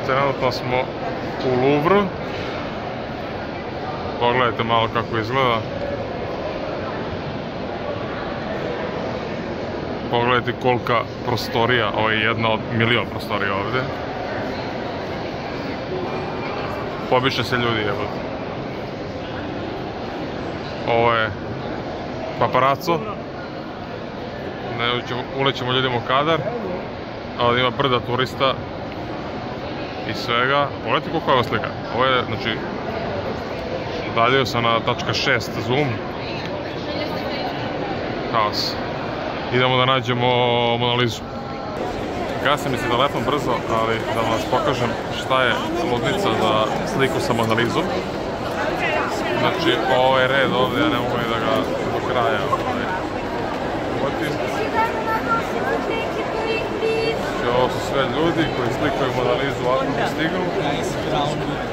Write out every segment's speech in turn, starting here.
trenutno smo u Louvru. Pogledajte malo kako izgleda. Pogledajte kolika prostorija, ovo je jedna od milion prostorija ovdje. Pobiše se ljudi, evo. Ovo je paparazzo. Ulećemo ljudima u kadar. Ali ima brda turista i svega. Pogledajte koliko je ovo slika. Ovo je, znači, udaljio sam na tačka 6 zoom. Haos. Idemo da nađemo Mona Lizu. Gasim mi se telefon brzo, ali da vam pokažem šta je ludnica za sliku sa Mona Lizom. Znači, ovo je red ovdje, ja ne mogu da ga do kraja uvatim. Ovo su sve ljudi koji slikaju Mona Lizu ovako da stignu.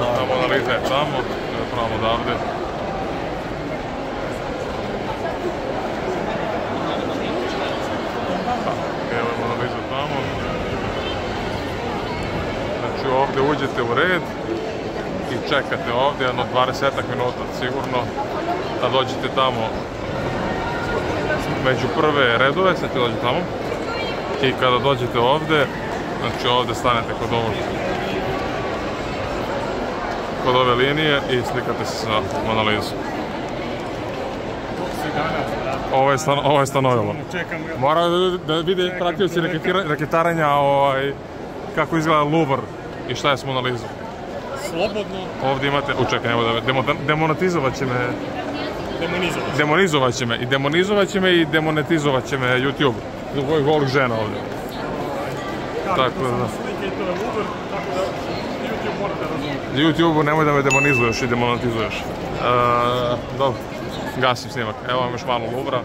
A Mona Liza je tamo, pravo odavde. Evo je Mona Liza tamo. Znači ovdje uđete u red i čekate ovdje jedno 20 minuta sigurno da dođete tamo među prve redove, sad ćete dođete tamo. I kada dođete ovdje, znači ovdje stanete kod ove linije i slikate se sa Mona Lizom. Ovo je stanovilo. Moraju da vide pratioci raketaranja kako izgleda Louvre i šta je s Mona Lizom. Slobodno. Ovdje imate, čekaj, evo da demonetizovat će me. Demonizovat će me i demonetizovat će me YouTube. Zbog ovih golih žena ovdje. Tako da. YouTube nemoj da me demonizuješ i demonetizuješ. Dobro, gasim snimak. Evo vam još malo Louvra.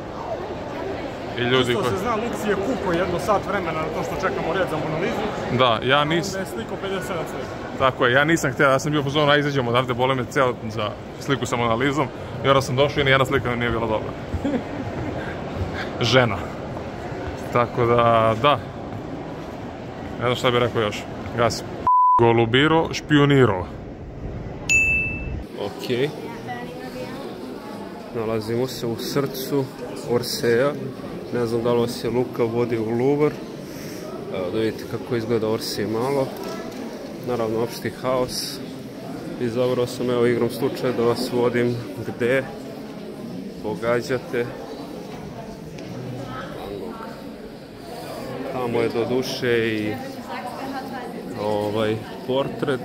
I ljudi koji... Isto se zna, Lux je kupo jedno sat vremena na to što čekamo red za Mona Lizu. Da, ja nisam... Onda je sliko 57 slika. Tako je, ja nisam htio, ja sam bio pozorno, a izađemo odavde, boli me ceo za sliku sa Mona Lizom. I onda sam došao i nijedna slika nije bila dobra. Žena. Tako da, da. Ne znam šta bih rekao još. Gasim. Golubiro, špioniro. Ok. Nalazimo se u srcu Orseja. Ne znam da li vas je Luka vodi u Louvre. Evo da vidite kako izgleda Orsej malo. Naravno opšti haos. Izabrao sam evo igrom slučaja da vas vodim gde pogađate. Tamo je do duše i portret,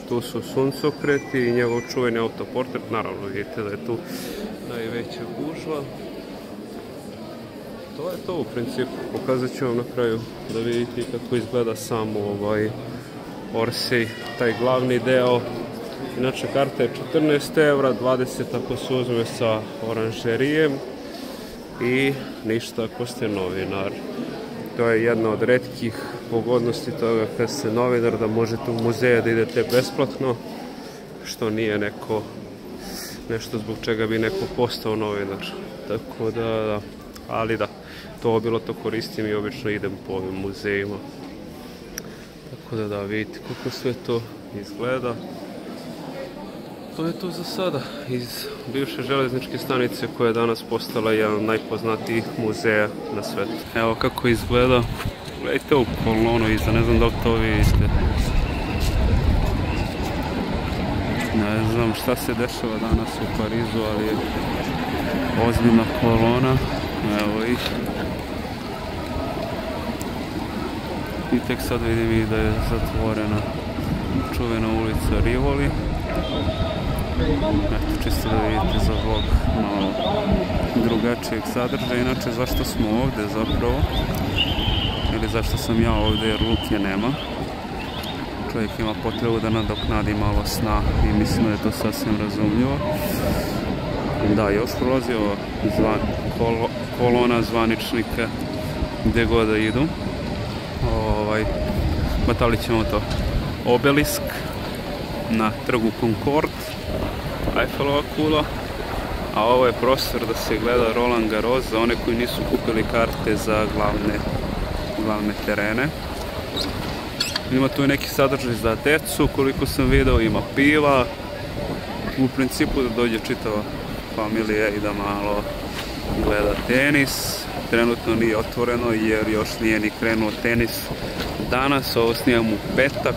tu su suncokreti i njegov čuveni autoportret, naravno vidite da je tu najveća gužva. To je to u principu, pokazat ću vam na kraju da vidite kako izgleda samo Orsej, taj glavni deo. Inače karta je 14 €, 20 ako se uzme sa oranžerijem i ništa ako ste novinar. To je jedna od retkih pogodnosti toga kad ste novinar da možete u muzeje da idete besplatno, što nije nešto zbog čega bi neko postao novinar. Tako da, ali da, to bilo to koristim i obično idem po ovim muzejima. Tako da vidite kako sve to izgleda. To je to za sada iz bivše železničke stanice koja je danas postala jedan od najpoznatijih muzeja na svetu. Evo kako izgleda. Gledajte ovu kolonu iza, ne znam da li to vidite. Ne znam šta se dešava danas u Parizu, ali je ozbiljna kolona. Evo ih. I tek sad vidim i da je zatvorena čuvena ulica Rivoli. Eto, čisto da vidite za vlog malo drugačijeg sadržaja. Inače, zašto smo ovdje zapravo? Ili zašto sam ja ovdje, jer Luke nema. Čovjek ima potrebu da nadoknadi malo sna i mislim da je to sasvim razumljivo. Da, još prolazi ova kolona zvaničnika gdje god da idu. Batalit ćemo to. Obelisk na trgu Concorde, Eiffelova kula, a ovo je prostor da se gleda Roland Garros za one koji nisu kupili karte za glavne terene. Ima tu neki sadržaj za decu, koliko sam vidio, ima piva. U principu da dođe čitava familija i da malo gleda tenis. Trenutno nije otvoreno jer još nije ni krenuo tenis. Danas ovo snimam u petak,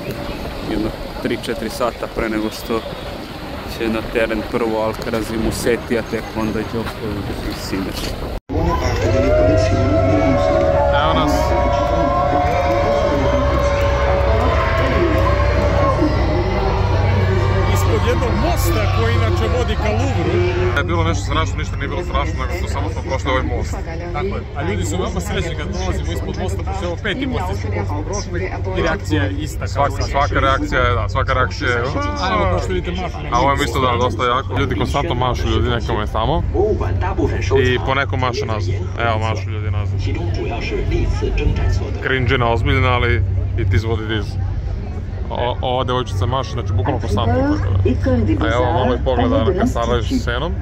jedno 3-4 sata pre nego što će na teren prvo Alcaraz i Musetti, a tek onda Djokovic i Sinner. Evo nas. Ispod jednog mosta koji inače vodi ka Louvru. Je bilo nešto strašno, ništa nije bilo strašno, nego što samo smo prošli ovaj most. Tako je. A ljudi su veoma srećni kad prolazimo ispod mosta, pošto je ovo 5. most ispod mosta prošli i reakcija je ista kao sad. Svaka reakcija je, da, svaka reakcija je. A evo kao što vidite mašu. A ovo je isto da, dosta jako. Ljudi konstantno mašu ljudi nekome tamo i poneko maše nazad. Evo mašu ljudi nazad. Cringe-ina ozbiljna, ali it is what it is. Ova devojčica maše, znači bukvalno konstantno. A evo malo i pogleda na Kasaraj s Senom.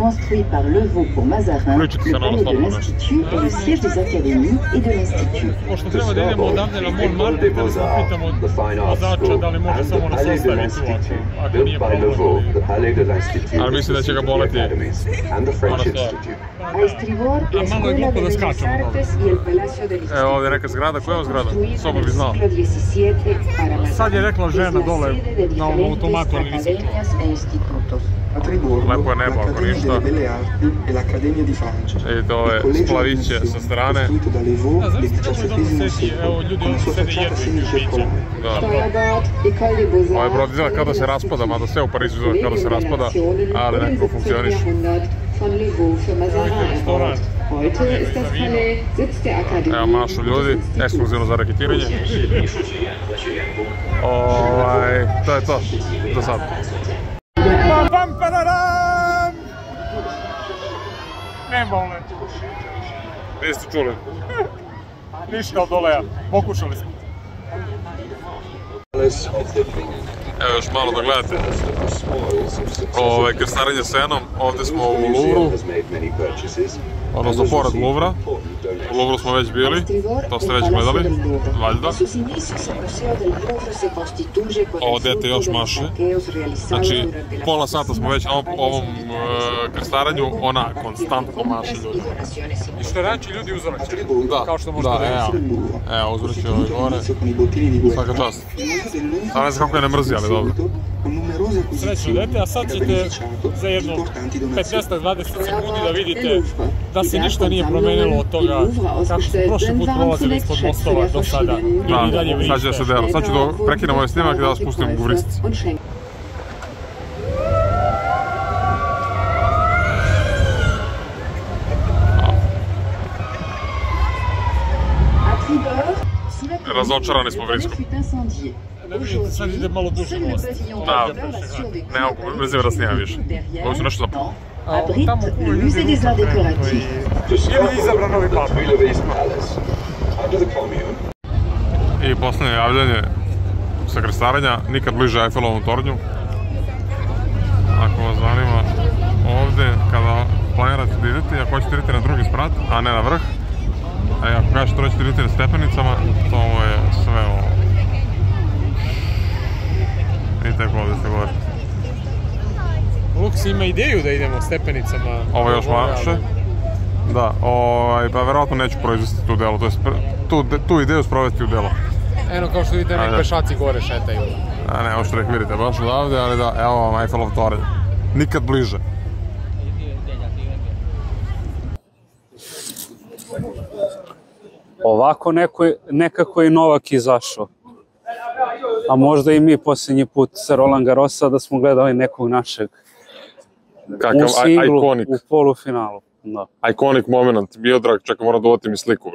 Pričati se na ono slobodno nešto. Pošto treba da idemo odavde na Montmartre, da se pitamo vozača da li može samo nas ostaviti tu, ako nije problem. Ali mislim da će ga boleti ona stvar. A malo je glupo da skačemo dobro. Evo ovdje je neka zgrada, koja je ovo zgrada? Soba bi znao. Sad je rekla žena dole na ovom automatu, ali nisam čuo. Lepo je nebo, ako ništa. Vidite ove splaviće sa strane. A zavisite kako je dobro sedi, evo ljudi ovdje sede jednu i piće. Da. Ovaj brod izgleda kao da se raspada, mada sve u Parizu izgleda kao da se raspada, ali nekako funkcioniše. Evo mašu ljudi, ekskluzivno za raketiranje. To je to, do sad. Pam pararam! Ne vole. Niste čuli? Ništa od oleja, pokušali smo. Evo još malo da gledate krstarenje Senom, ovdje smo u Louvru, odnosno pored Louvra. U Louvru smo već bili, to ste već gledali, valjda. Ovo dete još maše, znači pola sata smo već na ovom krstarenju, ona konstantno maše ljudi. I što ranči ljudi uzvraćaju, kao što možete da vidjeti. Evo uzvraćaju ove gore, svaka čast. Sada ne znam kako je ne mrzi, ali dobro. Srećno dete, a sad ćete za jedno 15-20 sekundi da vidite da se ništa nije promenilo od toga kako smo prošli put prolazili ispod mostova do sada. Da, sad će da se dela. Sad ću da prekinem ovaj snimak i da vas pustim u Vristici. Razočarani smo Vriskom. Ne vidite, sad ide malo duže most. Da, nema veze da snimam više. Ovo ću nešto da... Tamo kuju ljudi unutra trenutno ili izabran novi papa. I posljednje javljanje sa krstarenja, nikad bliže Eiffelovom tornju. Ako vas zanima, ovdje kada planirate da idete, ako hoćete idete na drugi sprat, a ne na vrh, a ako kažete da hoćete idete na stepenicama, to je sve ovo. I tako ovdje ste gore. Luks ima ideju da idemo stepenicama. Ovo još maše. Da, pa verovatno neću proizvesti tu delo, to je tu ideju sprovesti u delo. Eno kao što vidite, nek pešaci gore šetaju. A ne, ovo što nek vidite baš odavde, ali da, evo vam Eiffelov toranj. Nikad bliže. Ovako nekako je Novak izašao. A možda i mi posljednji put sa Roland Garrosa da smo gledali nekog našeg Kakav ikonik. U polufinalu. Ikonik moment. Miodrag, čekaj, moram da uvatim i sliku.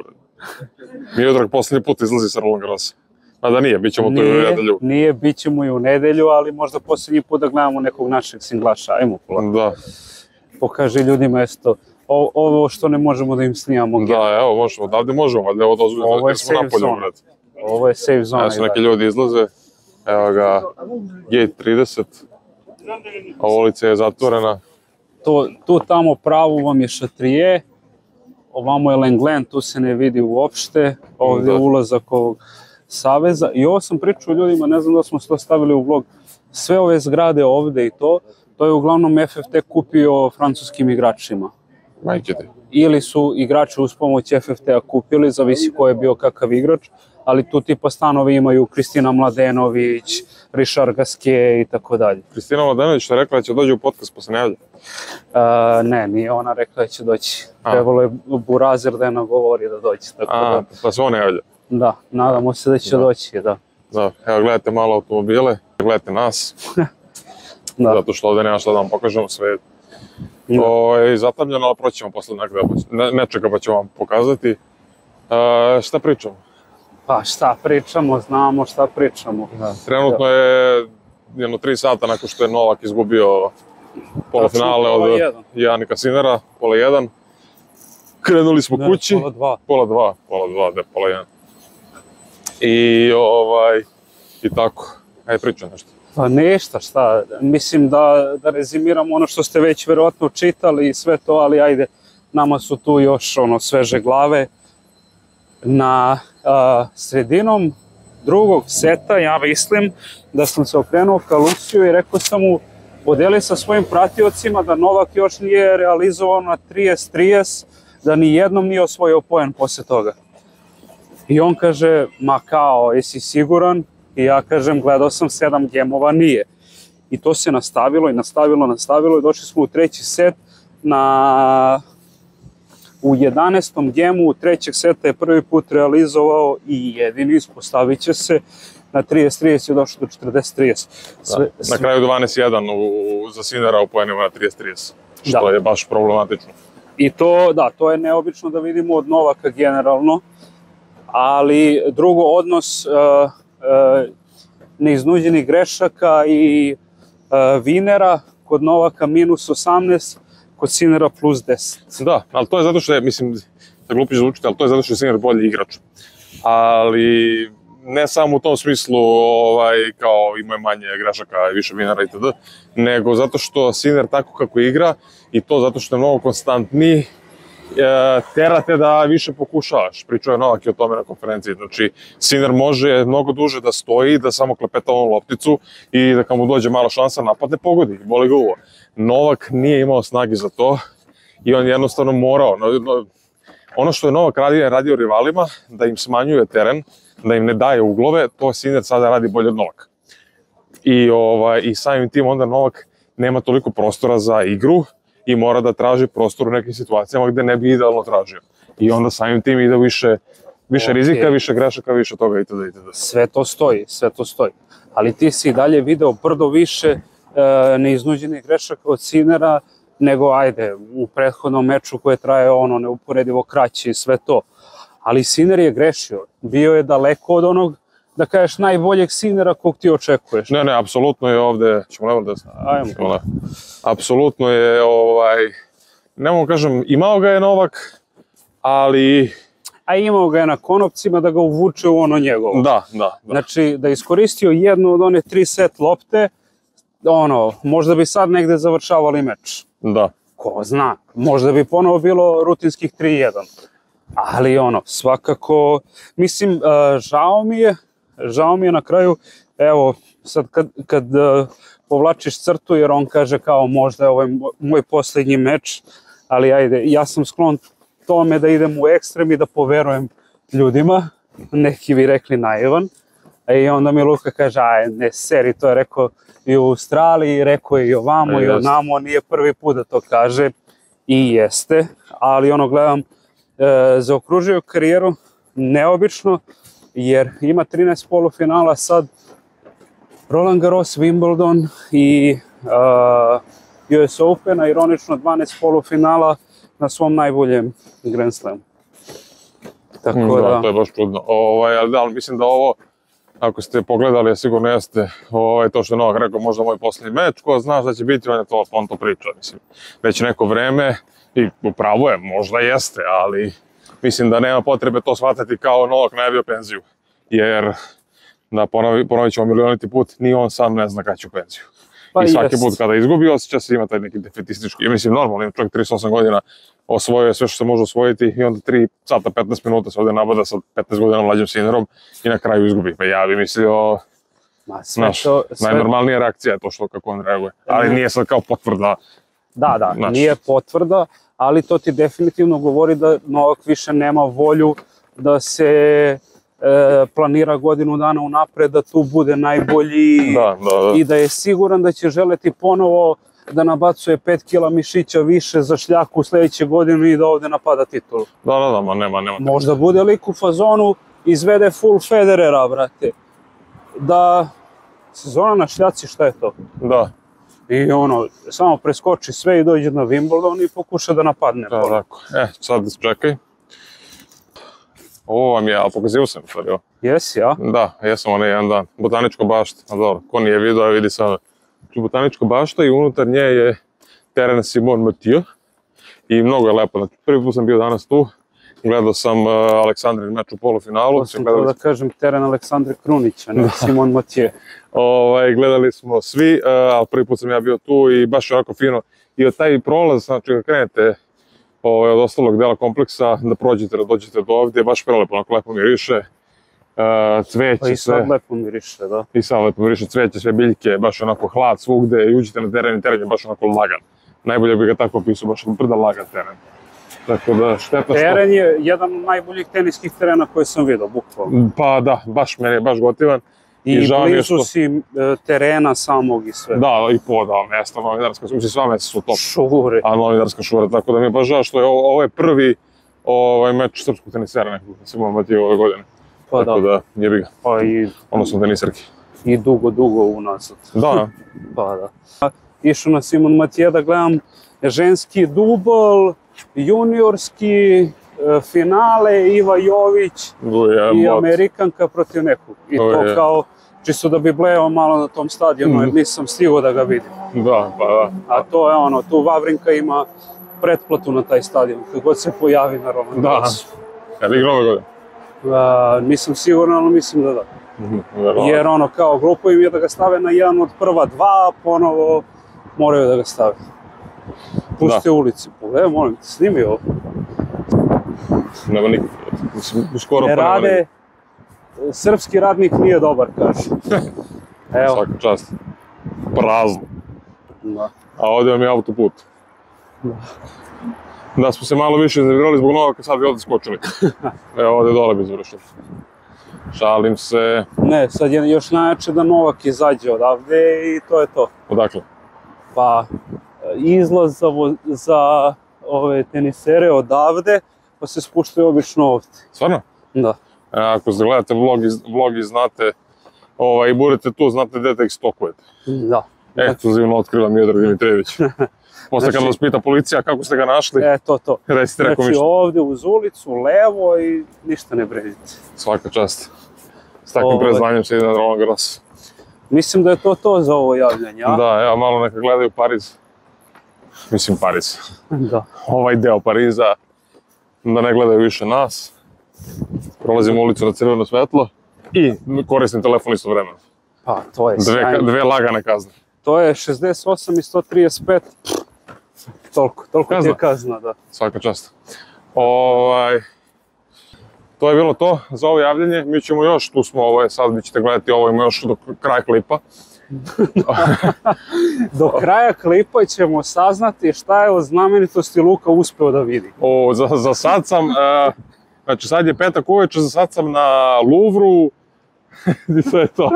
Miodrag posljednji put izlazi sa Roland Garrosa. A da nije, bit ćemo to i u nedelju. Nije, bit ćemo i u nedelju, ali možda posljednji put da gledamo nekog našeg singlaša. Ajmo polako. Da. Pokaži ljudima isto. Ovo što ne možemo da im snimamo. Da, evo, možemo. Odavde možemo, ali ovo je safe zone. Ovo je safe zone. Evo su neki ljudi izlaze. Evo ga, gate 30. A ulica je zatvorena. Tu tamo pravo vam je šatrije. Ovamo je Lenglen, tu se ne vidi uopšte. Ovdje je ulazak ovog saveza. I ovo sam pričao ljudima, ne znam da smo to stavili u vlog, sve ove zgrade ovde i to je uglavnom FFT kupio francuskim igračima. Majke ti. Ili su igrači uz pomoć FFT-a kupili, zavisi ko je bio kakav igrač, ali tu tipa stanovi imaju Kristina Mladenović, Richard Gasquet i tako dalje. Kristina Mladenović što je rekla da će dođe u podcast, pa se ne javlja? Ne, nije ona rekla da će doći. Trebalo je Burazer da je nagovori da dođe. Pa se on ne javlja? Da, nadamo se da će doći, da. Da, evo gledajte malo automobile, gledajte nas. Zato što ovdje nema šta da vam pokažemo, sve je zatamljeno, ali proći ćemo posle nečega pa ćemo vam pokazati. Šta pričamo? Pa šta pričamo, znamo šta pričamo. Trenutno je 3 sata nakon što je Novak izgubio polufinale od Janika Sinera, pola 1. Krenuli smo kući. Pola 2, pola 1. I tako. Ajde pričam nešto. Pa ništa, šta, mislim da rezimiramo ono što ste već verovatno čitali i sve to, ali ajde, nama su tu još sveže glave. Na sredinom drugog seta, ja mislim da sam se okrenuo ka Luksiju i rekao sam mu, podeli sa svojim pratiocima da Novak još nije realizovao na 30-30, da ni jednom nije osvojio poen posle toga. I on kaže, ma kao, jesi siguran? I ja kažem, gledao sam 7 gemova, nije. I to se nastavilo i nastavilo i došli smo u treći set. U 11. gemu trećeg seta je prvi put realizovao i jedini, ispostavit će se, na 30-30 je došlo do 40-30. Na kraju 12-1 za Sinera u poenima na 30-30, što je baš problematično. I to je neobično da vidimo od Novaka generalno, ali drugo, odnos neiznuđenih grešaka i vinera, kod Novaka minus 18, kod Sinera plus 10. Da, ali to je zato što je, mislim, da glupiš zvučite, ali to je zato što je Sinner bolji igrač. Ali ne samo u tom smislu, kao ima manje grešaka i više vinera itd., nego zato što Sinner tako kako igra i to zato što je mnogo konstantniji, terate da više pokušavaš. Pričao je Novak i o tome na konferenciji. Znači, Sinner može mnogo duže da stoji, da samo klepeta onu lopticu i da kad mu dođe mala šansa napadne, pogodi, boli ga uvo. Novak nije imao snagi za to i on jednostavno morao. Ono što je Novak radio rivalima, da im smanjuje teren, da im ne daje uglove, to Sinner sada radi bolje od Novaka. I samim tim onda Novak nema toliko prostora za igru i mora da traži prostor u nekim situacijama gde ne bi idealno tražio. I onda samim tim ide više rizika, više grešaka, više toga itd. Sve to stoji. Ali ti si i dalje video brdo više neiznuđenih grešaka od Sinnera nego, ajde, u prethodnom meču koje traje neuporedivo kraće i sve to. Ali Sinner je grešio. Bio je daleko od onog, da kažeš, najboljeg Sinnera kog ti očekuješ. Ne, apsolutno je ovde, ćemo levo desno. Ajmo. Apsolutno je, ne mogu kažem, imao ga je Novak, ali... A imao ga je na konopcima da ga uvuče u ono njegovo. Da. Znači, da iskoristio jednu od one 3 set lopte, možda bi sad negde završavali meč. Da. Ko zna, možda bi ponovo bilo rutinskih 3-1. Ali svakako, mislim, žao mi je na kraju, evo, sad kad povlačiš crtu, jer on kaže kao možda je ovo moj posljednji meč, ali ajde, ja sam sklon tome da idem u ekstrem i da poverujem ljudima, neki bi rekli naivan, i onda mi Luka kaže, ne seri, to je rekao i u Australiji, rekao je i ovamo i onamo, nije prvi put da to kaže, i jeste, ali gledam, zaokružio karijeru neobično, jer ima 13 polufinala sad, Roland Garros, Wimbledon i US Open, a ironično 12 polufinala na svom najboljem Grand Slamu. Tako da... To je baš čudno. Ali mislim da ovo, ako ste pogledali, sigurno jeste to što je Novak rekao, možda moj posljednji meč, ko zna šta će biti, on to priča, mislim. Već neko vreme, i upravo je, možda jeste, ali mislim da nema potrebe to shvatati kao Novak najavio penziju. Jer, da ponovit ćemo milioniti put, ni on sam ne zna kada će u penziju. I svaki put kada izgubi, osjeća se ima taj neki defetistički, mislim normalno, ima čovjek 38 godina, osvojio je sve što se može osvojiti i onda 3 sata 15 minuta se ovdje nabada sa 15 godina mlađim sinirom i na kraju izgubi. Pa ja bi mislio, znaš, najnormalnija reakcija je to što kako on reaguje. Ali nije sad kao potvrda. Da, nije potvrda, ali to ti definitivno govori da Novak više nema volju da se planira godinu dana unapred, da tu bude najbolji i da je siguran da će želeti ponovo da nabacuje 5 kila mišića više za šljaku u sljedeće godinu i da ovdje napada titulu. Da, ma nema. Možda bude lik u fazonu, izvede full Federera, brate. Da sezona na šljaci, šta je to? Da. I ono, samo preskoči sve i dođe na Wimbledon i pokuša da napadne. Da, tako. Sad čekaj. Ovo vam je, ali pokazivo sam sad, jo? Jesi, ja? Da, jesam onaj jedan dan. Botanička bašta, dobro, ko nije vidio, vidi sada. Botanička bašta i unutar nje je teren Simon Mathieu. I mnogo je lepo. Prvi put sam bio danas tu. Gledao sam Aleksandrin meč u polufinalu. To sam da kažem teren Aleksandra Krunića, ne Simon Mathieu. Gledali smo svi, ali prvi put sam ja bio tu i baš je onako fino. I od taj prolaz, znači kad krenete od ostalog dela kompleksa, da prođete, da dođete do ovdje, baš prelepo, onako lepo miriše. Cveće sve. Pa i sad lepo miriše, da. I sad lepo miriše, cveće, sve biljke, baš onako hlad svugde i uđete na teren i teren je baš onako lagan. Najbolje bi ga tako opisao, baš brda lagan teren. Tako da, šteta što... Teren je jedan od najboljih teniskih terena koje sam vidio, bukvalno. Pa da, baš meni je baš gotivan. I blizu si terena samog i sve. Da, i mesta novinarska, mislim sva mesta su top. Šure. A novinarska šura, tako da mi je baš žao što je ovo je prvi meč srpskog tenisera nekog da se moram bati ove godine. Pa tako da, jebi ga. Pa i... Odnosno tenisarki. I dugo unazad. Da. Pa da. Išao na Simon Mathieu da gledam ženski dubl, juniorski, finale, Iva Jović i Amerikanka protiv nekog. I to kao, čisto da bi blejao malo na tom stadionu, jer nisam stigao da ga vidim. Da, pa da. A to je ono, tu Vavrinka ima pretplatu na taj stadion, kad god se pojavi na Roland Garrosu. Da, kad igra ove godine? Nisam siguran, ali mislim da da. Jer ono, kao grupu im je da ga stave na jedan od prva dva, ponovo moraju da ga stave. Pušte ulici, pogledaj, molim te, snimi ovo. Nema nikog, skoro ne rade, srpski radnik nije dobar, kaže. Evo. Svaka čast. Prazno. Da. A ovdje vam je autoput. Da smo se malo više iznervirali zbog Novaka, sad bi ovdje skočili. Evo ovdje dole bi završili. Šalim se. Ne, sad je još najjače da Novak izađe odavde i to je to. Odakle? Pa, izlaz za ove tenisere odavde, pa se spuštaju obično ovdje. Stvarno? Da. Ako gledate vlog i znate, i budete tu, znate gdje da ih stokujete. Da. Ekskluzivno otkrila Miodrag Dimitrijević. Posle kad vas pita policija kako ste ga našli, to. Recite nekom ništa. Znači ovdje uz ulicu, levo i ništa ne brinite. Svaka čast. S takvim preznanjem se ide na Roland Garros. Mislim da je to za ovo javljanje, a? Da, evo malo neka gledaju Pariz. Mislim Pariz. Da. Ovaj deo Pariza, da ne gledaju više nas. Prolazimo ulicu na crveno svetlo i koristim telefon isto vremena. Pa, to je sjajno. Dve lagane kazne. To je 68 i 135. Toliko ti je kazna, da. Svaka čast. To je bilo to za ovo javljanje. Mi ćemo još, tu smo, sad vi ćete gledati ovo, ima još do kraja klipa. Do kraja klipa ćemo saznati šta je od znamenitosti Luka uspeo da vidi. Za sad sam, znači sad je petak uveče, za sad sam na Louvru. I to je to.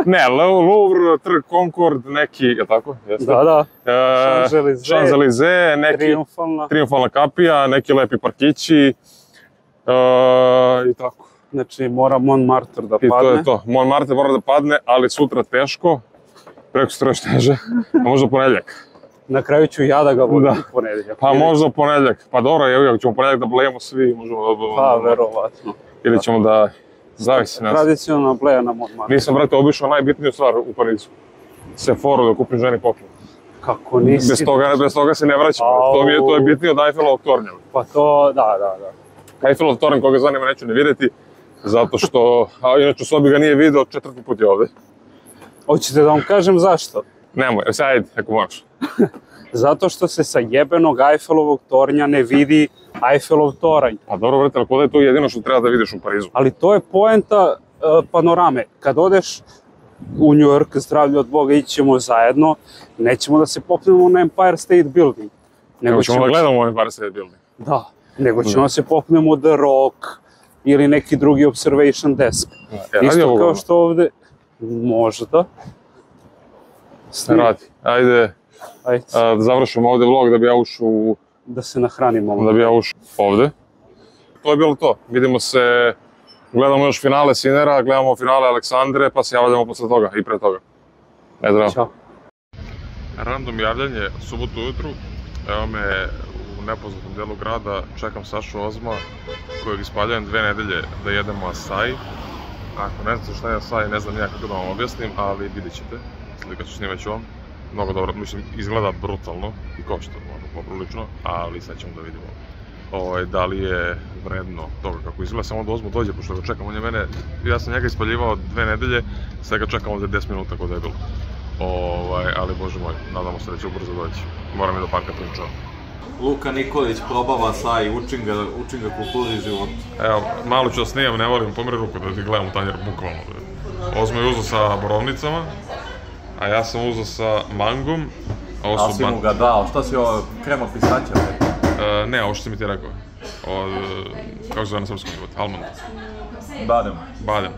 Ne, Louvre, Trg Concord, neki, je tako? Da. Champs-Élysées, neki Triumfalna kapija, neki lepi parkići. I tako. Znači mora Montmartre da padne. I to je to. Montmartre mora da padne, ali sutra teško. Preko sutra još teže. A možda ponedjeljak. Na kraju ću ja da ga vodim ponedjeljak. Pa možda ponedjeljak. Pa dobro, evo ćemo ponedjeljak da blejemo svi. Pa verovatno. Ili ćemo da... Zavisi nas. Tradicionalna bleja na Montmartre. Nisam, brate, obišao najbitniju stvar u Parizu. Sephoru da kupim ženi poklon. Kako nisi? Bez toga se ne vraćam. To je bitnije od Eiffelovog tornja. Pa to, da. Eiffelov tornj, koga zanima, neću ne vidjeti. Zato što, inače u sobi ga nije video, 4. put je ovdje. Hoćete da vam kažem zašto? Nemoj, ajde, ako možeš. Zato što se sa jebenog Eiffelovog tornja ne vidi Eiffelov toranj. Pa dobro, brate, ali kod je to jedino što treba da vidiš u Parizu. Ali to je poenta panorame. Kad odeš u New York, zdravlje od Boga, ićemo zajedno, nećemo da se popnemo na Empire State Building. Nego ćemo da gledamo Empire State Building. Da, nego ćemo da se popnemo The Rock ili neki drugi observation desk. Isto kao što ovde, možda. Radi, ajde da završimo ovde vlog da bi ja ušao da se nahranimo. Da bi ja ušao ovde. To je bilo to. Vidimo se, gledamo još finale Sinera, gledamo finale Aleksandre, pa se javljamo posle toga i pre toga. Zdravo. Ćao. Random javljanje, subotu ujutru. Evo me u nepoznatom delu grada, čekam Sašu Ozma, kojeg ispaljujem 2 nedelje da jedemo asai. Ako ne znate šta je asai, ne znam ja kako da vam objasnim, ali vidjet ćete. Slika ću snimat ću vam. Mnogo dobro, mislim, izgleda brutalno i košta poprilično, ali sad ćemo da vidimo da li je vredno toga kako izgleda. Samo da Ozmo dođe, pošto ga čekam, on je mene, ja sam njega ispaljivao 2 nedelje, sad ga čekam ovdje 10 minuta kod je bilo. Ali bože moj, nadamo se da će ubrzo doći. Moram i do parka pričao. Luka Nikolić probava asai, učim ga kulturi i životu. Evo, malo ću da snimam, ne volim, pomeri ruku da ti gledam u tanjer, bukvalno. Ozmo je uzeo sa borovnicama, a ja sam uzeo sa mangom. A si mu ga dao, šta si ovo, krema pistaća? Ne, ovo što si mi ti rekao. Kako se zove na srpskom život? Almond. Badem. Badem.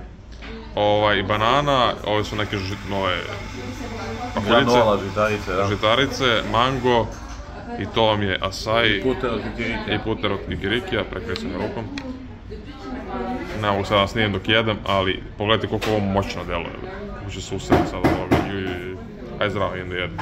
I banana, ove su neke nove pahuljice. Granola, žitarice, da. Žitarice, mango, i to vam je asai. I puter od kikirikija. I puter od kikirikija, prekrećem rukom. Ne mogu sad da snijem dok jedem, ali pogledajte koliko ovo moćno deluje. Uče se usrediti sad od ovoga. Aj zdravo, idem da jedem.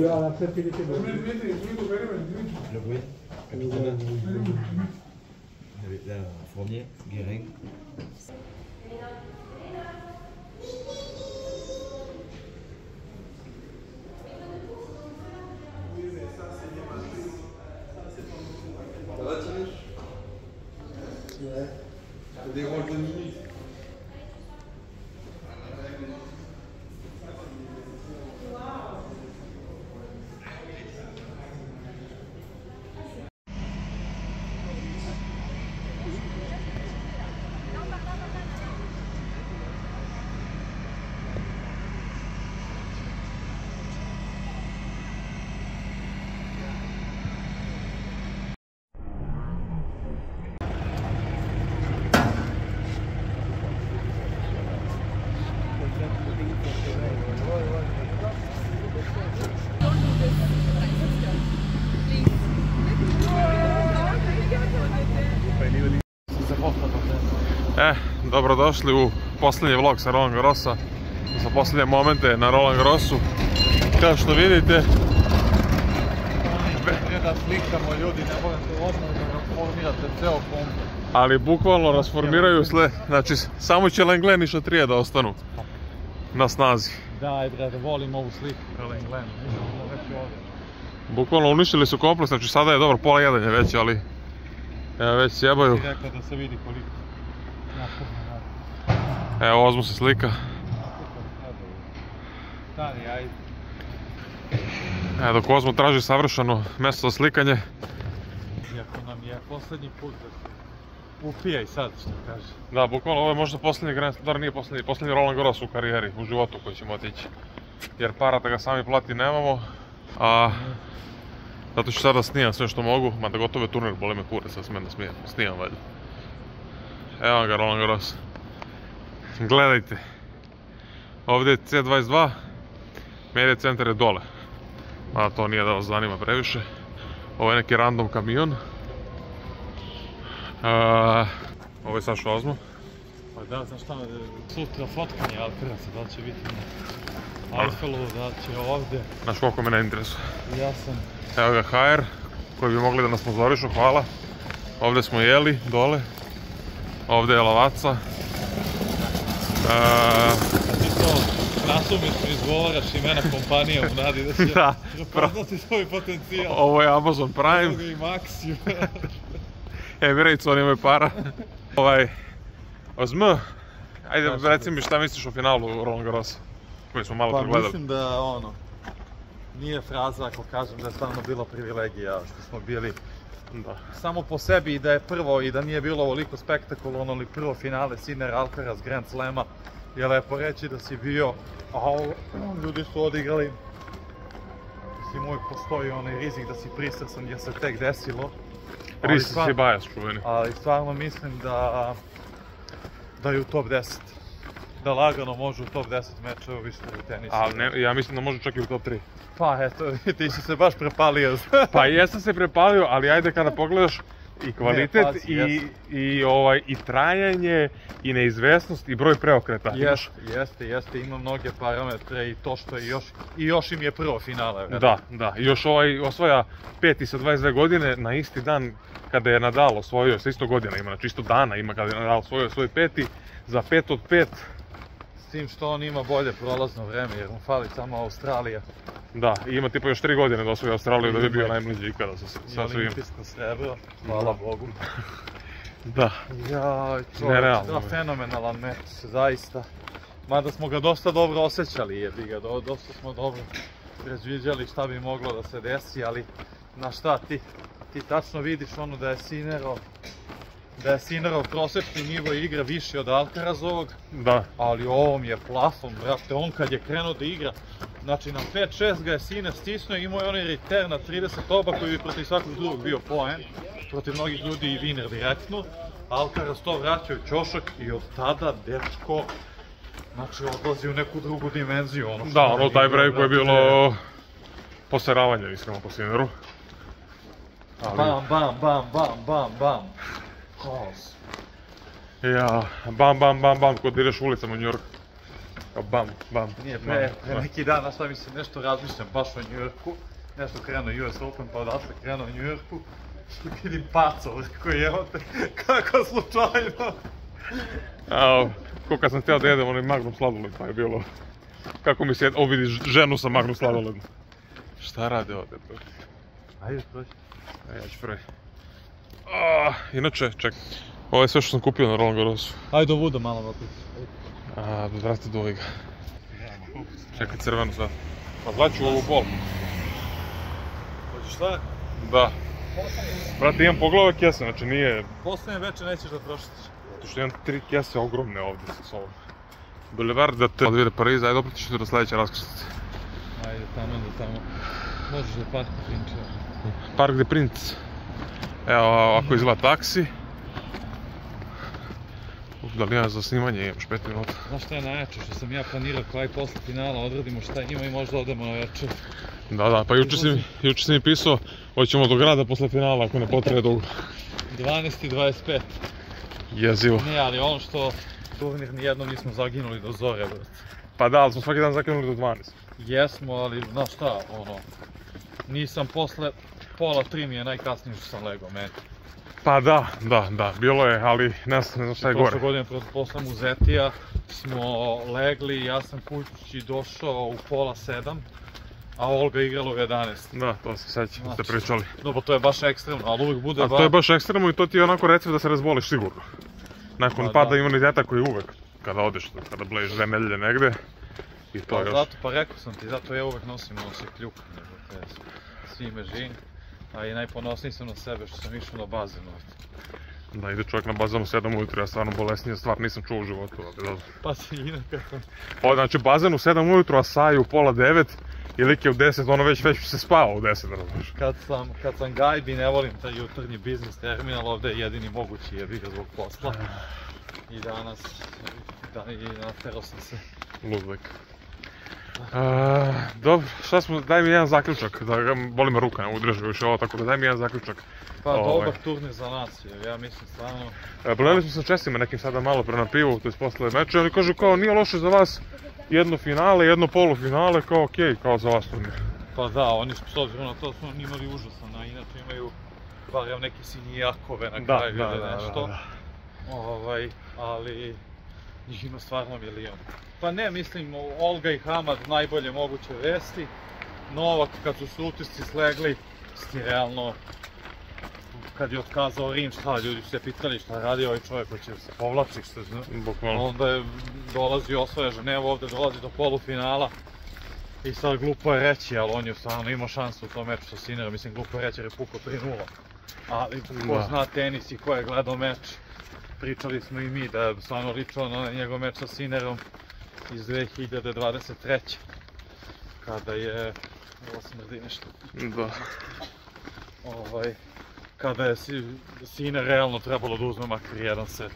La fertilité de Le bruit, capitaine. La Fournier, Guérin. Ça va Thierry? Ouais. Je te dérange 2 minutes. Dobrodošli u posljednji vlog sa Roland Garrosa, za posljednje momente na Roland Garrosu. Kao što vidite, da slikamo ljudi, ne volim se osnovno da formirate ceo komp. Ali bukvalno rasformiraju sve, znači samo će Lenglen i Chatrier da ostanu na snazi. Daj bre, da volim ovu sliku Lenglen, bukvalno uništili su kompleks, znači sada je dobro, pola 1 je već, ali već sjebaju. Ti rekao da se vidi koliko. Evo, Ozmo se slika. Stani, ajde. Dok Ozmo traži savršeno mjesto za slikanje. Iako nam je posljednji put da se upijaj sad, što kaže. Da, bukvalno ovo je možda posljednji Grand, dobro nije posljednji Roland Garros u karijeri, u životu koji ćemo otići. Jer para da ga sami plati nemamo, a zato ću sada snimam sve što mogu, mada gotovo je turnir, boli me kurac, sad smijem da snimam valjda. Evo ga Roland Garros. Gledajte, ovdje je C22, medija centar je dole, mada to nije da vas zanima previše. Ovo je neki random kamion Ovo je Saša Ozmo. Pa da, znaš šta, sutra fotkanje Alcaraza, da li će biti na Eiffelu, da li će ovde. Znaš koliko me ne interesuje. Ja sam... Evo ga HR, koji bi mogli da nas sponzorišu, hvala. Ovde smo jeli, dole. Ovde je Lavaca. A ti to nasumično izgovaraš imena kompanija u nadi da će prepoznati svoj potencijal. Ovo je Amazon Prime. Evo ga i Maxiju. Emirates, oni imaju para. Ozm, ajde reci mi šta misliš o finalu Roland Garrosa, koji smo malo pregledali. Pa mislim da nije fraza ako kažem da je stvarno bila privilegija što smo bili samo po sebi i da je prvo i da nije bilo ovoliko spektakularno ili prvo finale Sinner Alcaraz Grand Slema je lepo reći da si bio, a ljudi su odigrali, mislim uvijek postoji onaj rizik da si pristrasan jer se tek desilo. Rizik si bajas čuveni. Ali stvarno mislim da je u top 10. Da lagano može u top 10 mečeva u istoriji tenisa. Ali ja mislim da može čak i u top 3. Pa eto, ti si se baš prepalio. Pa jesam se prepalio, ali ajde kada pogledaš i kvalitet i trajanje i neizvesnost i broj preokreta. Jeste, ima mnoge parametre i to što je još im je prvo finale. Da, i još osvaja peti sa 22 godine na isti dan kada je Nadal osvojio, sa isto godina ima, znači isto dana ima kada je Nadal osvojio svoj peti za 5 od 5. S tim što on ima bolje prolazno vreme jer mu fali samo Australija. Da, ima tipa još 3 godine da osvoji Australiju da bi bio najmlađi ikada sa svim. I olimpijsko srebro, hvala Bogu. Da. Jaj, čovječ, fenomenalan meč, zaista. Mada smo ga dosta dobro osjećali, jebi ga, dosta smo dobro predviđali šta bi moglo da se desi, ali na šta ti tačno vidiš ono da je Sinnerov prosječni nivo igra viši od Alcarazovog, ali ovom je plafon, brate, on kad je krenuo da igra, znači na 5-6 ga je Sinner stisnuo i imao je onaj return na 30 oba koji bi protiv svakog drugog bio poen, protiv mnogih ljudi i winner direktno, Alcaraz to vraćao u ćošak i od tada dečko, znači odlazi u neku drugu dimenziju. Da, ono taj break je bilo poseravanje, iskreno po Sinneru. Bam. Haos. Ja, bam, kod ideš ulicama u New York. Bam. Nije, pre neki dan, na šta mi se nešto razmišljam baš o New Yorku. Nešto krenuo US Open, pa odatle krenuo u New Yorku. I vidim Pacov, koji je ovdje, kako slučajno. Ko kad sam htio da jedem onaj Magnum sladoled, pa je bilo... Kako mi se vidiš ženu sa Magnum sladoledom. Šta rade ovdje? Ajde, proći. Ja ću prvi. Inače, čekaj. Ovo je sve što sam kupio na Roland Garrosu. Ajde do vuda malo opet. Vrati do ovoga. Čekaj, crveno sad. Pa zvaću ovu bol. Hoćeš šta? Da. Brate, imam poglavak kese, znači nije... Posljednje večer nećeš da trošiš. Zato što imam 3 kese ogromne ovdje sa sobom. Boulevard da te odvede Pariz, ajde opet ću do sljedeće raskrsnice. Ajde, tamo. Možeš do Park de Prince. Park de Prince. Evo, ovako izgleda taksi. Da li ja za snimanje imaš 5 minuta. Znaš šta je najjače, što sam ja planirao kao posle finala odradimo šta ima i možda odemo na večer. Da, pa juče si mi pisao, hoćemo do grada posle finala ako ne potraje dugo. 12:25. Jezivo. Ne, ali ono što turnir nijednom nismo zaginuli do zore, brate. Pa da, ali smo svaki dan zaginuli do 12. Jesmo, ali znaš šta, nisam posle pola 3 mi je najkasnije što sam legao, meni. Pa da, bilo je, ali ne znam šta je gore. Prošle godine posle Muzetija smo legli, ja sam kući došao u pola 7, a Olga igrala u 11. Da, to se sećam, ste pričali. No, pa to je baš ekstremno, ali uvijek bude... A to je baš ekstremno i to ti je onako recept da se razboliš sigurno. Nakon pada imuniteta koji uvek, kada odeš, kada blejiš 2 nedelje negde, i to još. Zato, pa rekao sam ti, zato ja uvek nosim ono se kljuka, svi mežin. A i najponosniji sam na sebe što sam išao na bazen ovdje. Da, ide čovjek na bazen u 7 ujutru, ja stvarno bolesnija stvar nisam čuo u životu. Pa si inaka sam. Znači bazen u 7 ujutru, a saj u pola 9, i lik je u 10, ono već se spava u 10, razumiješ. Kad sam gajbi, ne volim taj jutarnji biznis terminal, ovdje je jedini mogući jebi ga zbog posla. I danas, naterao sam se. Ludvek. Dobro, šta smo, daj mi jedan zaključak, boli me ruka, ne mogu držati više ovo, tako da daj mi jedan zaključak. Pa dobar turnir za nas, jer ja mislim stvarno... Gledali smo sa Česima nekim sada malo pre na pivu, to je posle meča, oni kažu kao nije loše za vas jedno finale, jedno polufinale, kao okej, kao za vas turnir. Pa da, oni su s obzirom na to su imali užasan, a inače imaju barem neke sinijakove na kraju ili nešto. Ali njih ima stvarno milion. Pa ne, mislim, Olga i Hamad najbolje moguće vesti. Novak, kad su se utisci slegli, realno, kad je otkazao Rim, šta, ljudi su se pitali šta radi ovaj čovjek koji će se povlači, što zna. Onda je dolazio, osvaja Ženevu, ovdje dolazi do polufinala. I sad glupo je reći, ali on je stvarno imao šansu u tom meču sa Sinerom, mislim glupo je reći jer je pukao 3-0. Ali ko zna tenis i ko je gledao meč, pričali smo i mi da je stvarno ličilo na njegov meč sa Sinerom iz 2023. Kada je... Ovo smrdi nešto. Da. Kada je Siner realno trebalo da uzme makar jedan set.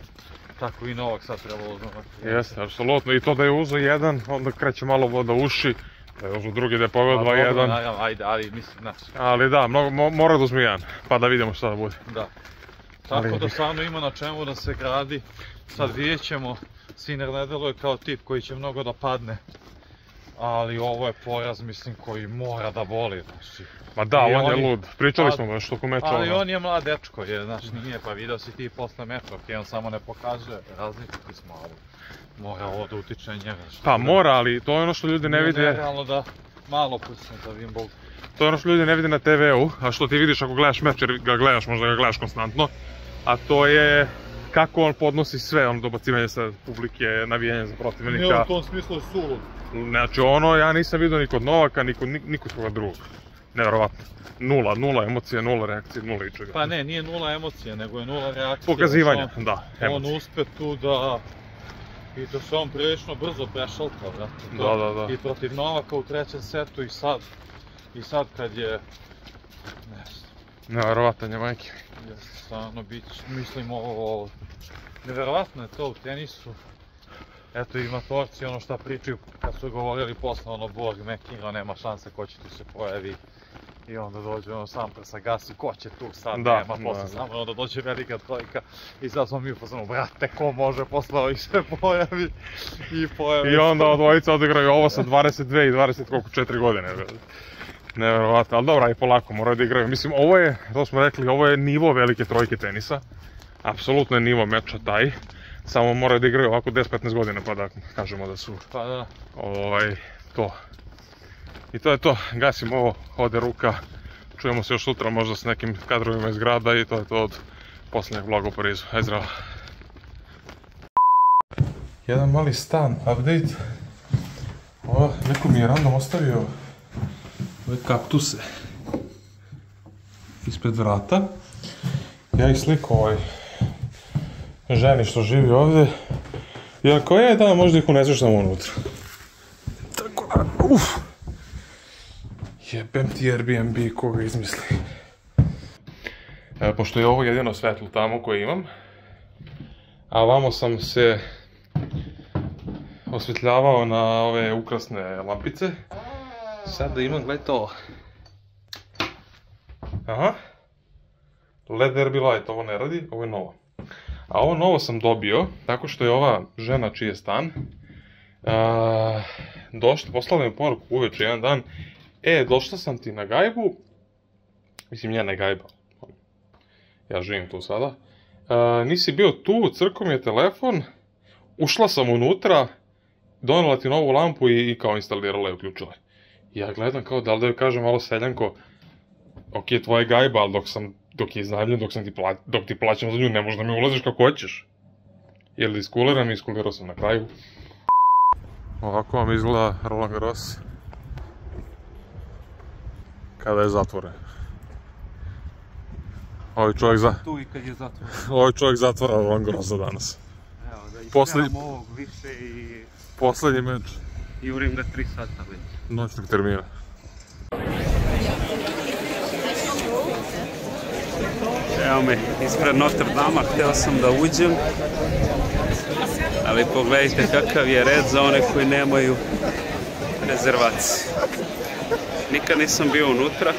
Tako i Novak sad trebalo da uzme makar jedan set. Jeste, apsolutno. I to da je uzeo jedan, onda kreće malo voda uši. Da je uzeo drugi, da je poveo 2-1. Naravno, ajde, ali mislim, znači... Ali da, mora da uzme jedan, pa da vidimo šta da bude. Da. Tako da stvarno ima na čemu da se gradi. Sad vidjet ćemo, Siner ne deluje kao tip koji će mnogo da padne. Ali ovo je poraz, mislim, koji mora da boli, znači... Ma da, on je lud, pričali smo još tokom meča. Ali on je mlad dečko, znači nije, pa vidio si ti posle meča, okej, on samo ne pokazuje, različiti smo, ali mora ovo da utiče njega. Pa mora, ali to je ono što ljudi ne vide... Nije realno da malo pustim za Wimbledon. To je ono što ljudi ne vide na TV-u, a što ti vidiš ako gledaš meč, jer ga gledaš, možda ga gledaš konstantno, a to je kako on podnosi sve, ono dobacivanje sa publike, navijanje za protivnika. Nije u tom smislu je sulud. Znači ono, ja nisam vidio ni kod Novaka, ni kod koga drugog. Nevjerovatno. Nula emocija, nula reakcije, nula ičega. Pa ne, nije nula emocija, nego je nula reakcije. Pokazivanja, da, emocija. On uspe tu da... I da se on prilično brzo prešalta, vrati. Da. I protiv Novaka u trećem setu i sad kad je... Nevjerovatan je, majke. Stvarno, mislim ovo... Nevjerovatno je to u tenisu. Eto i matorci, ono šta pričaju kad su govorili posle, ono Borg, Mekino, nema šanse ko će tu se pojavi. I onda dođe ono Sampras sa gasi, ko će tu sad, nema, posle samo onda dođe velika trojka. I sad smo mi upoznamo, brate, ko može posle ovih se pojavi. I onda odvojica odigraju ovo sa 22 i 24 godine. Nevjerovatno, ali dobro, i polako moraju da igraju. Mislim, ovo je, to smo rekli, ovo je nivo velike trojke tenisa. Apsolutno je nivo meča taj. Samo moraju da igraju ovako 10-15 godina pa da kažemo da su to. I to je to, gasim ovo, ode ruka, čujemo se još sutra možda s nekim kadrovima iz grada i to je to od posljednjeg vloga u Parizu. Aj zdravo! Jedan mali stan, update. Neko mi je random ostavio ove kaktuse ispred vrata. Ja ih slikao ženi što živi ovdje. I ako je, da, možda ih uneseš samo unutra. Tako da, jebem ti Airbnb koga izmisli. Pošto je ovo jedino svetlo tamo koje imam, a vamo sam se osvetljavao na ove ukrasne lampice. Sad da imam, gledaj to. Aha. LED Derby Light, ovo ne radi, ovo je novo. A ovo novo sam dobio, tako što je ova žena čiji je stan poslala mi poruku uveče jedan dan. Došla sam ti na gajbu, mislim njena je gajba, ja živim tu sada. Nisi bio tu, crko mi je telefon, ušla sam unutra, donela ti novu lampu i kao instalirala i uključila. Ja gledam kao da li da joj kažem malo seljanko, ok, tvoja gajba, ali dok je iznajmljen, dok ti plaćam za nju, ne možda mi ulaziš kako hoćeš. Jel da iskuliram, iskulirao sam na kraju. Ovako vam izgleda Roland Garros kada je zatvoren. Ovaj čovjek zatvara Roland Garrosa danas. Evo, da ispravamo ovog više i... Poslednji meč. Jurim ga 3 sata već. Noćnog termina. Evo me, ispred Notre Dama, hteo sam da uđem, ali pogledajte kakav je red za one koji rezervacije. Nikad nisam bio unutra,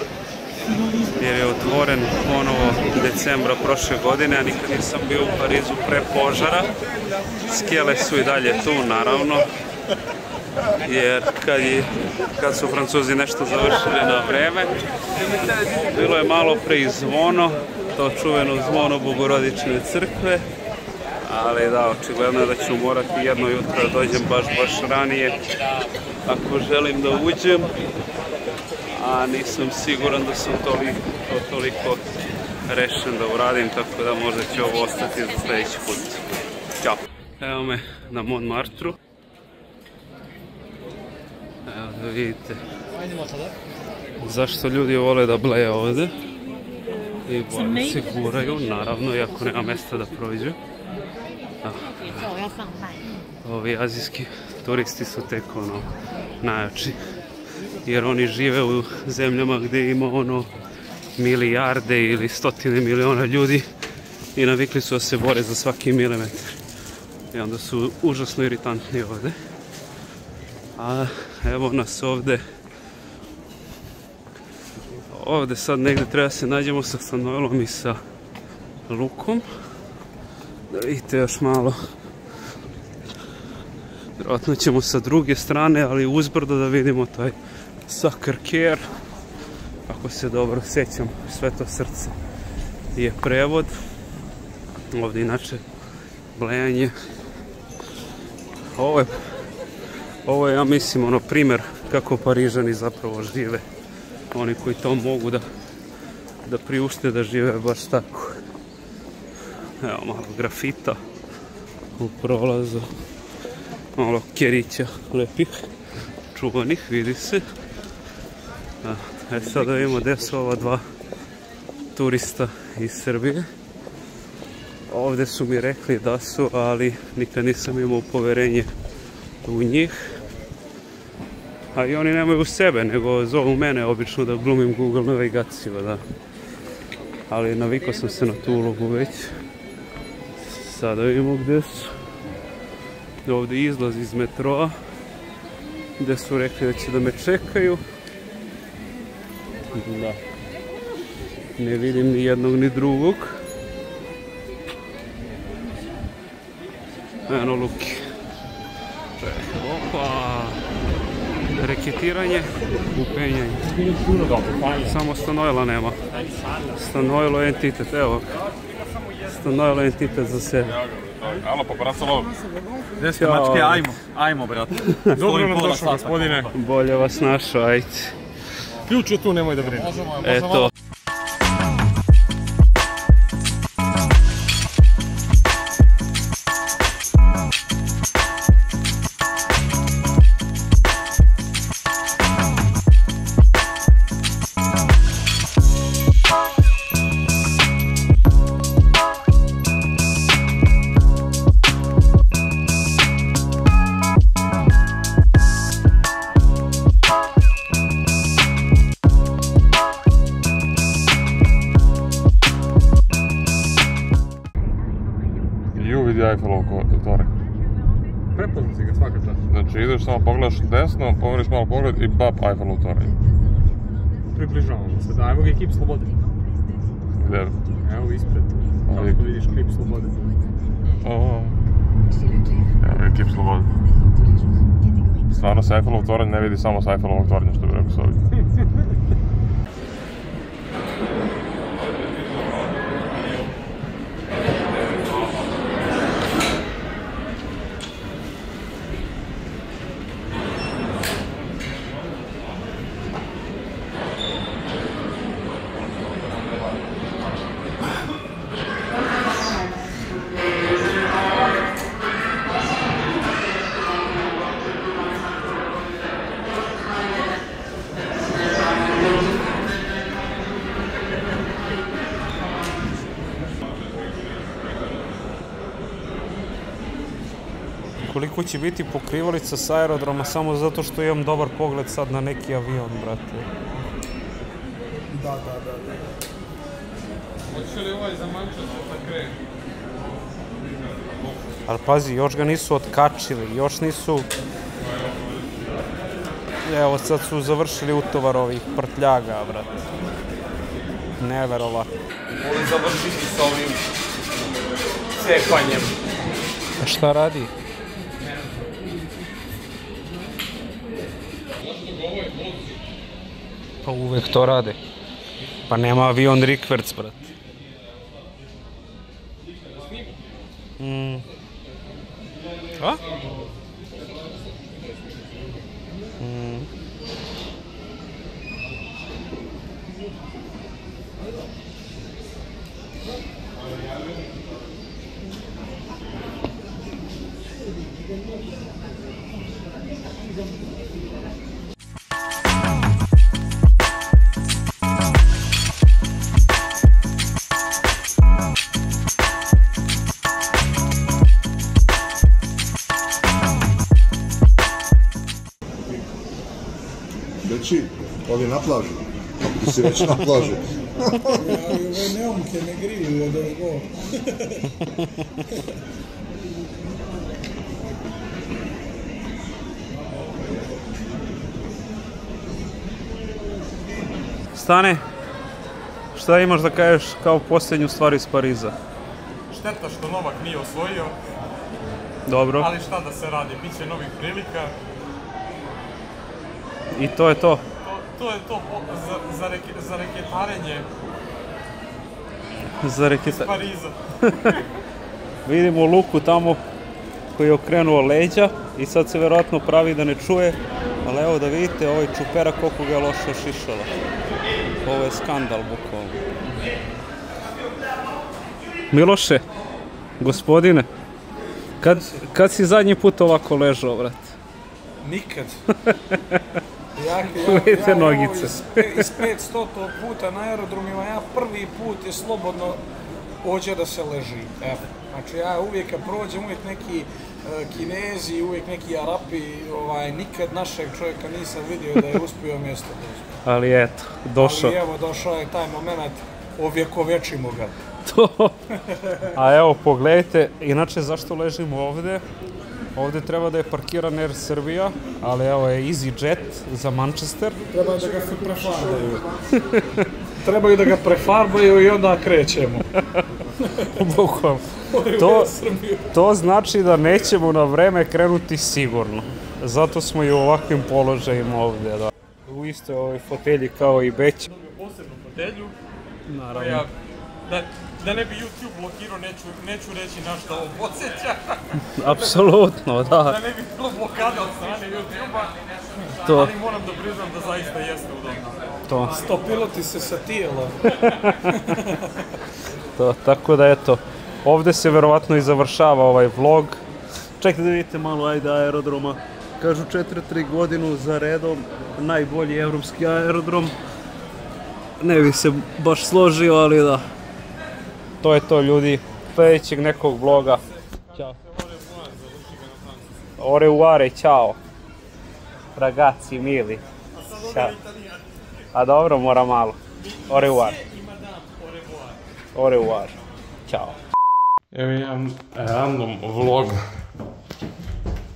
jer je otvoren ponovo decembra prošle godine, a nikad nisam bio u Parizu pre požara. Skele su i dalje tu, naravno, jer kad su Francuzi nešto završili na vreme, bilo je malo pre i zvono, to čuveno zvono Bogorodične crkve, ali da, očigledno je da ću morati jedno jutro da dođem baš ranije ako želim da uđem, a nisam siguran da sam toliko rešen da uradim, tako da možda će ovo ostati za sljedeći put. Ćao! Evo me na Montmartru. Evo da vidite zašto ljudi vole da bleje ovde i bolje se guraju, naravno, iako nema mesta da prođu. Ovi azijski turisti su tek najjači, jer oni žive u zemljama gdje ima milijarde ili stotine miliona ljudi i navikli su da se bore za svaki milimetar. I onda su užasno iritantni ovde. A evo nas ovde. Ovde sad negde treba se nađemo sa Stanoilom i sa Lukom. Da vidite još malo. Vjerojatno ćemo sa druge strane, ali uzbrdo da vidimo taj Sacré-Cœur. Ako se dobro sjećam, Sveto srce je prevod. Ovdje inače blejanje. Ovo je, ja mislim, primjer kako Parižani zapravo žive. Oni koji to mogu da priušte da žive baš tako. Evo malo grafita u prolazu. Malo kerića lepih, čuvanih, vidi se. Sad da vidimo gdje su ova dva turista iz Srbije. Ovdje su mi rekli da su, ali nikad nisam imao poverenje u njih. A i oni nemaju sebe, nego zovu mene obično da glumim Google navigaciju, da. Ali navikao sam se na tu ulogu već. Sada vidimo gdje su. Ovdje izlaz iz metroa, gdje su rekli da će da me čekaju. Da. Ne vidim ni jednog ni drugog. Eno Luki. Opa! Reketiranje, upenjanje. Samo Stanoila nema. Stanoilo je entitet, evo. Stanoilo je entitet za sebe. Alo, paparacalo. Gdje ste mačke? Ajmo, brate. Dobro nam došao, gospodine. Bolje vas našao, ajde. Ključ je tu, nemoj da brineš. Eto. Eiffelov toranj. Prepoznat si ga svaka čast. Znači ideš samo pogledaš desno, pomeriš malo pogled i bap Eiffelov toranj. Približavamo se, da, evo ga i kip slobode. Gdje? Evo ispred, kao što vidiš kip slobode. Evo je kip slobode. Stvarno se Eiffelov toranj ne vidi samo sa Eiffelovog tornja, što bi rekao s ovdje. Koliko će biti pokrivalica s aerodroma samo zato što imam dobar pogled sad na neki avion, brate. Da. Hoće li ovaj zamančati da krene? Ali pazi, još ga nisu otkačili, još nisu... Evo sad su završili utovar ovih prtljaga, brat. Neverovatno. Mogu završiti s ovim cepanjem. A šta radi? Pa uvek to rade. Pa nema avion rikverc, brat. A? Reći, ovdje na plaži. Ti si već na plaži. Ove neumke ne griju od ovo. Stane, šta imaš da kažeš kao posljednju stvar iz Pariza? Šteta što Novak nije osvojio. Dobro. Ali šta da se radi, bit će novih prilika. I to je to. To je to za reketarenje iz Pariza. Vidimo Luku tamo koji je okrenuo leđa i sad se vjerojatno pravi da ne čuje. Ali evo da vidite ovaj čupera koliko ga je loše šišala. Ovo je skandal bukvalno. Miloše, gospodine, kad si zadnji put ovako ležao, vrat? Nikad. Vidite nogice. Iz 500 puta na aerodromima, ja prvi put je slobodno ođe da se leži. Znači ja uvijek kad prođem, uvijek neki Kinezi, uvijek neki Arapi, nikad našeg čovjeka nisam vidio da je uspio mjesto da uspio. Ali eto, došao. Ali evo, došao je taj moment, ovjekovečimo ga. To. A evo, pogledajte, inače zašto ležimo ovdje? Ovdje treba da je parkiran Air Serbia, ali evo je EasyJet za Manchester. Treba da ga prefarbaju. Trebaju da ga prefarbaju i onda krećemo. Bukvalno. To znači da nećemo na vreme krenuti sigurno. Zato smo i u ovakvim položajima ovdje. Da. U istoj ovoj fotelji kao i Beć. Posebnu fotelju. Naravno. Da ne bi YouTube blokirao, neću reći na što ovo podsjeća. Apsolutno, da. Da ne bi bilo blokada od strane YouTube-a. Ali moram da priznam da zaista jeste udobno. Stopilo se sa tijelom. Tako da eto, ovdje se verovatno i završava ovaj vlog. Čekajte da vidite malo aerodroma. Kažu 4-3 godinu za redom najbolji evropski aerodrom. Ne bih se baš složio, ali da. To je to, ljudi. Sljedećeg nekog vloga. Ćao. Au revoir, ciao. Ragazzi, mili. Ćao. A dobro, mora malo. Au revoir. Au revoir. Ćao. Evo jedan random vlog.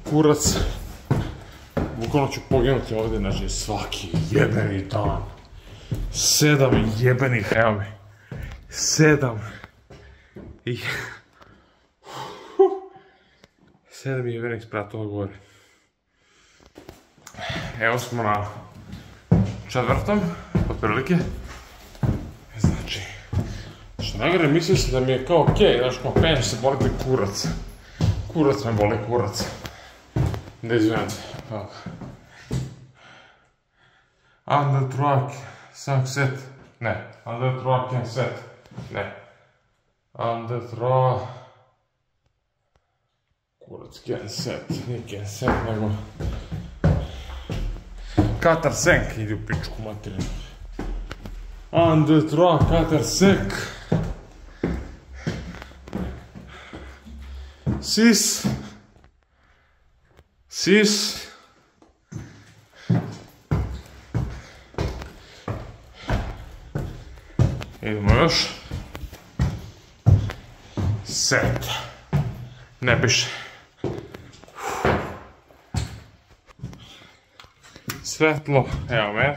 Kurac. Bukvalno ću poginuti ovdje, znači svaki jebeni dan. 7 jebenih, evo mi. 7 jebenih spratova gore. Evo smo na 4. otprilike. Znači, što najgore mislio sam da mi je kao okej, znaš, kao penš se boli kurac. Kurac me boli, kurac. Da izvijem se. Under track, 5-7. Ne, under track and set. Ne. Under track. Kurac can set, nije can set, nego... Katar senk ide u pičku materinu. Under track, katar senk. Sis. Idemo još. Set. Ne piše. svetlo, evo me.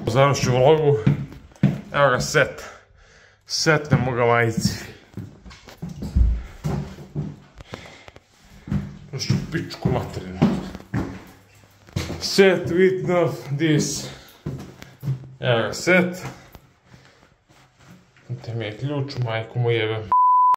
Završću vlogu. Evo ga set. Setnemo ga majici. Noću pičku materinu. Set with this. Evo ga set. Te mi je ključ, majku mu jebem.